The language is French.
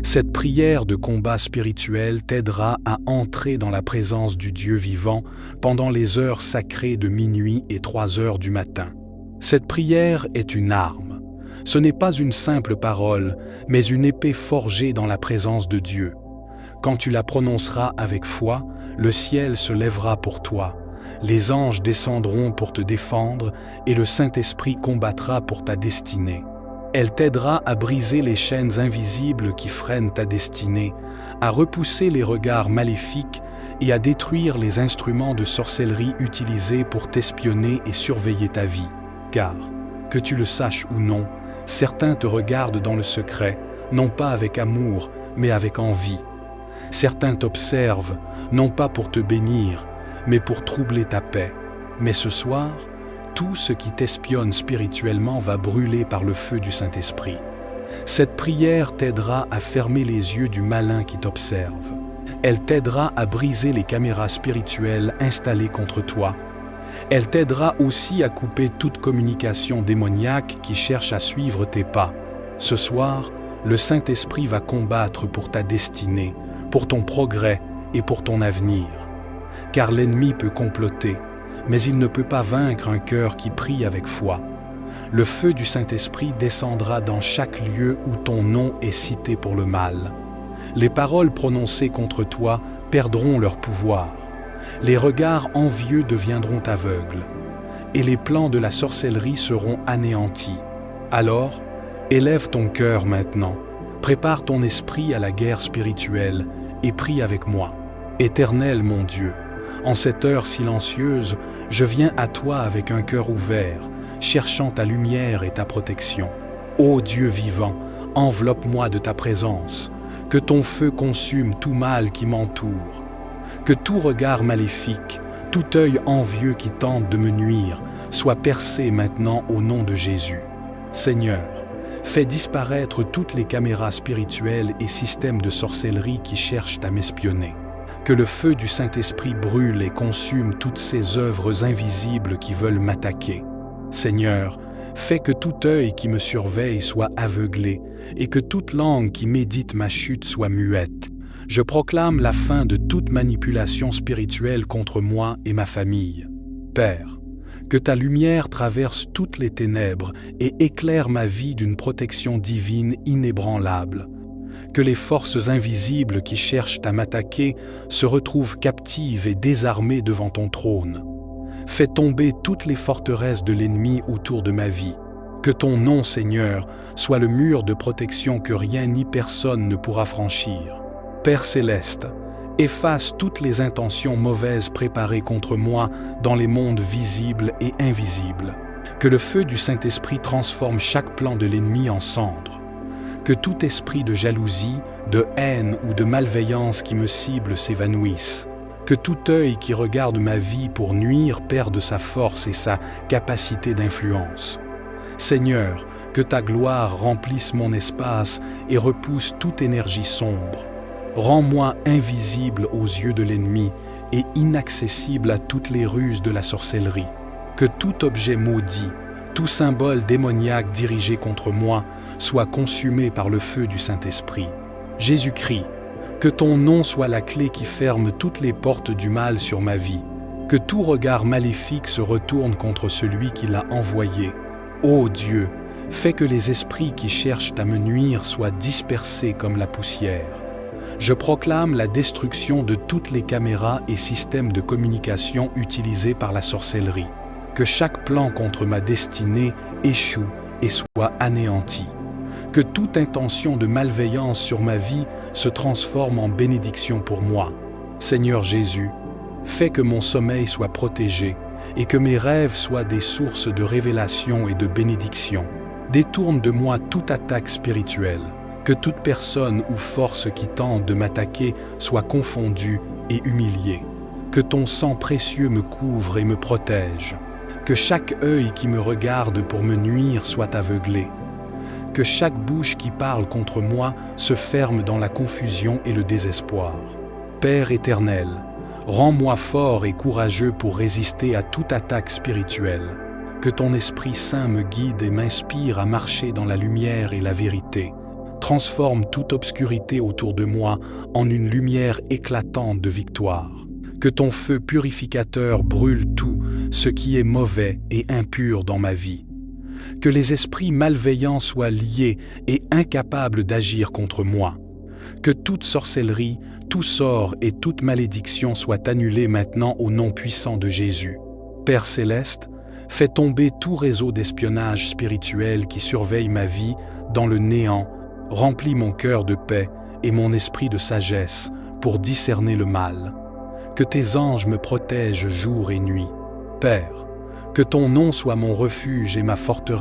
Cette prière de combat spirituel t'aidera à entrer dans la présence du Dieu vivant pendant les heures sacrées de minuit et 3 heures du matin. Cette prière est une arme. Ce n'est pas une simple parole, mais une épée forgée dans la présence de Dieu. Quand tu la prononceras avec foi, le ciel se lèvera pour toi, les anges descendront pour te défendre et le Saint-Esprit combattra pour ta destinée. Elle t'aidera à briser les chaînes invisibles qui freinent ta destinée, à repousser les regards maléfiques et à détruire les instruments de sorcellerie utilisés pour t'espionner et surveiller ta vie. Car, que tu le saches ou non, certains te regardent dans le secret, non pas avec amour, mais avec envie. Certains t'observent, non pas pour te bénir, mais pour troubler ta paix. Mais ce soir, tout ce qui t'espionne spirituellement va brûler par le feu du Saint-Esprit. Cette prière t'aidera à fermer les yeux du malin qui t'observe. Elle t'aidera à briser les caméras spirituelles installées contre toi. Elle t'aidera aussi à couper toute communication démoniaque qui cherche à suivre tes pas. Ce soir, le Saint-Esprit va combattre pour ta destinée, pour ton progrès et pour ton avenir. Car l'ennemi peut comploter, mais il ne peut pas vaincre un cœur qui prie avec foi. Le feu du Saint-Esprit descendra dans chaque lieu où ton nom est cité pour le mal. Les paroles prononcées contre toi perdront leur pouvoir. Les regards envieux deviendront aveugles, et les plans de la sorcellerie seront anéantis. Alors, élève ton cœur maintenant, prépare ton esprit à la guerre spirituelle et prie avec moi. Éternel mon Dieu, en cette heure silencieuse, je viens à toi avec un cœur ouvert, cherchant ta lumière et ta protection. Ô Dieu vivant, enveloppe-moi de ta présence, que ton feu consume tout mal qui m'entoure. Que tout regard maléfique, tout œil envieux qui tente de me nuire, soit percé maintenant au nom de Jésus. Seigneur, fais disparaître toutes les caméras spirituelles et systèmes de sorcellerie qui cherchent à m'espionner. Que le feu du Saint-Esprit brûle et consume toutes ces œuvres invisibles qui veulent m'attaquer. Seigneur, fais que tout œil qui me surveille soit aveuglé et que toute langue qui médite ma chute soit muette. Je proclame la fin de toute manipulation spirituelle contre moi et ma famille. Père, que ta lumière traverse toutes les ténèbres et éclaire ma vie d'une protection divine inébranlable. Que les forces invisibles qui cherchent à m'attaquer se retrouvent captives et désarmées devant ton trône. Fais tomber toutes les forteresses de l'ennemi autour de ma vie. Que ton nom, Seigneur, soit le mur de protection que rien ni personne ne pourra franchir. Père céleste, efface toutes les intentions mauvaises préparées contre moi dans les mondes visibles et invisibles. Que le feu du Saint-Esprit transforme chaque plan de l'ennemi en cendres. Que tout esprit de jalousie, de haine ou de malveillance qui me cible s'évanouisse. Que tout œil qui regarde ma vie pour nuire perde sa force et sa capacité d'influence. Seigneur, que ta gloire remplisse mon espace et repousse toute énergie sombre. Rends-moi invisible aux yeux de l'ennemi et inaccessible à toutes les ruses de la sorcellerie. Que tout objet maudit, tout symbole démoniaque dirigé contre moi soit consumé par le feu du Saint-Esprit. Jésus-Christ, que ton nom soit la clé qui ferme toutes les portes du mal sur ma vie. Que tout regard maléfique se retourne contre celui qui l'a envoyé. Ô Dieu, fais que les esprits qui cherchent à me nuire soient dispersés comme la poussière. Je proclame la destruction de toutes les caméras et systèmes de communication utilisés par la sorcellerie. Que chaque plan contre ma destinée échoue et soit anéanti. Que toute intention de malveillance sur ma vie se transforme en bénédiction pour moi. Seigneur Jésus, fais que mon sommeil soit protégé et que mes rêves soient des sources de révélation et de bénédiction. Détourne de moi toute attaque spirituelle. Que toute personne ou force qui tente de m'attaquer soit confondue et humiliée. Que ton sang précieux me couvre et me protège. Que chaque œil qui me regarde pour me nuire soit aveuglé. Que chaque bouche qui parle contre moi se ferme dans la confusion et le désespoir. Père éternel, rends-moi fort et courageux pour résister à toute attaque spirituelle. Que ton Esprit Saint me guide et m'inspire à marcher dans la lumière et la vérité. transforme toute obscurité autour de moi en une lumière éclatante de victoire. Que ton feu purificateur brûle tout ce qui est mauvais et impur dans ma vie. Que les esprits malveillants soient liés et incapables d'agir contre moi. Que toute sorcellerie, tout sort et toute malédiction soient annulés maintenant au nom puissant de Jésus. Père céleste, fais tomber tout réseau d'espionnage spirituel qui surveille ma vie dans le néant, remplis mon cœur de paix et mon esprit de sagesse pour discerner le mal. Que tes anges me protègent jour et nuit. Père, que ton nom soit mon refuge et ma forteresse.